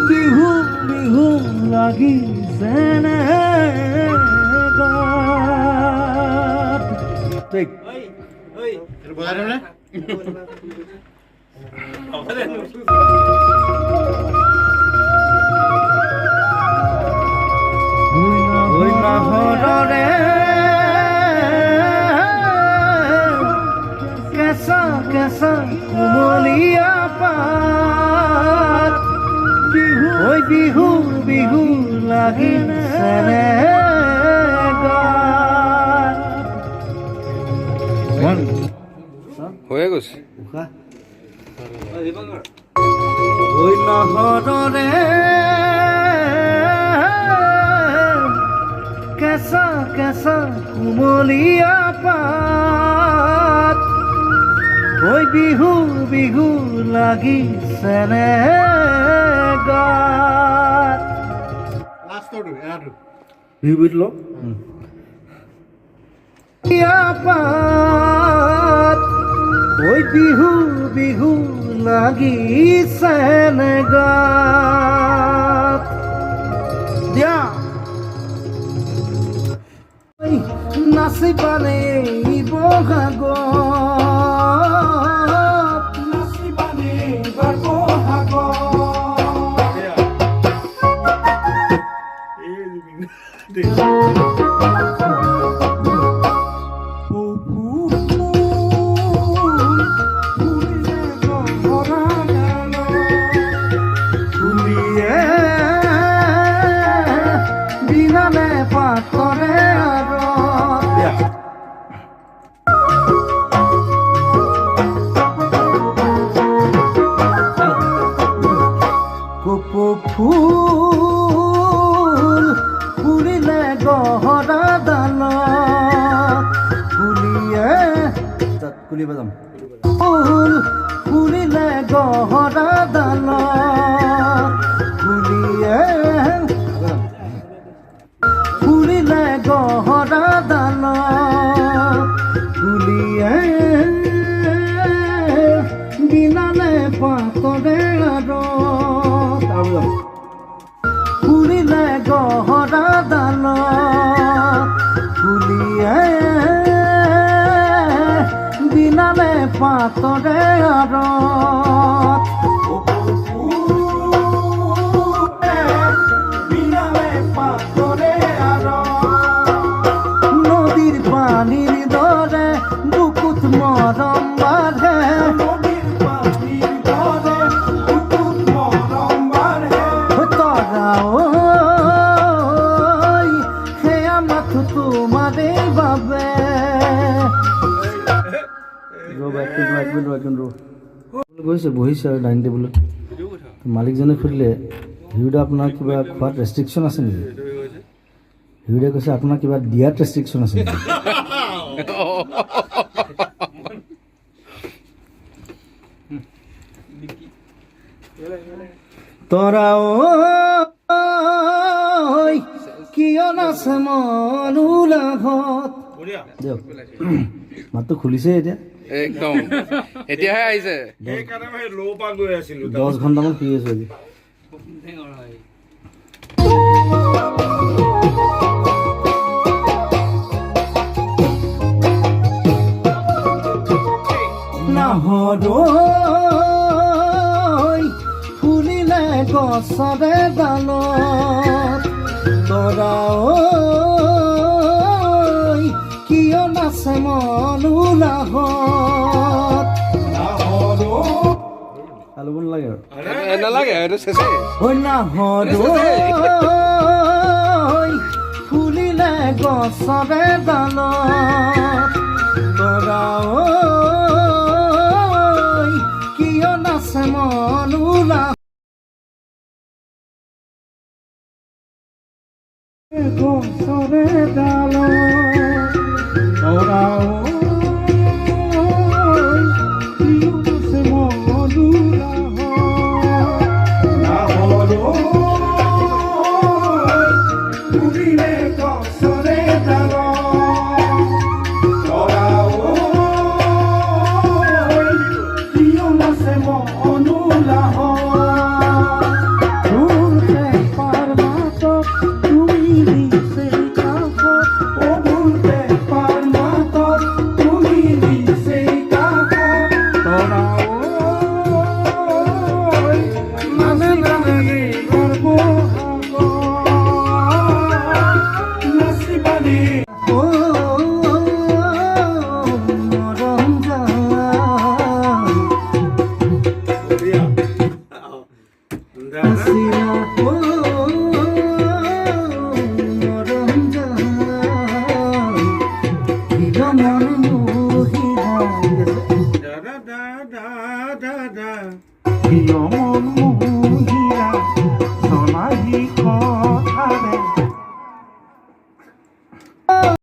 বিহু বিহু লাগিছেনে গাত। ঠিক নাহৰৰে কেঁচা কেঁচা কুমলীয়া পাত ঐ বিহু বিহু লাগিছেনে গাত। হৈয়ে গৈছে ঐ নাহৰৰে কেঁচা কেঁচা কুমলীয়া পাত ঐ বিহু বিহু লাগিছেনে গাত। বিহু বিহুত ল পাত ঐ বিহু বিহু লাগিছেনে গাত। দিয়া নাচিবানে বহাগত নাচিবানে বহাগত বিনালে পাতৰে ফুল ফুৰিলে গহৰা দালত ফুলিয়ে কুলি বাজাম ফুল ফুৰিলে গহৰা দালত ফুলিয়ে ফুৰিলে গহৰা দালত ফুলিয়ে বিনালে পাতৰে ফুৰিলে গহৰা দালত ফুলিয়ে বিনালে পাতৰে আৰত বিনালে পাতৰে আৰত নদীৰ পানীৰ দৰে বুকুত মৰম বাঢ়ে গৈছে বহিছে আৰু ডাইনিং টেবুলত মালিকজনে সুধিলে হিউদা আপোনাৰ কিবা খোৱাত ৰেষ্ট্ৰিকশ্যন আছে নেকি? হিউদে কৈছে আপোনাৰ কিবা দিয়াত ৰেষ্ট্ৰিকশ্যন আছে নেকি? তৰা কিয় নাছে মনুলাঘত দিয়ক মাতটো খুলিছে এতিয়া একদম এতিয়াহে আহিছে 10 ঘণ্টামান শুই আছো আজি নাহৰৈ ফুলিলে গছৰে ডালত তৰা কিয় নাচে মনুলাঘত আলুব নালাগে আৰু নালাগে এইটো চেচে নাহৰৈ ফুলিলে গছৰে ডালত তৰা কিয় নাচে মনুলাঘত গছৰে ডালত তৰা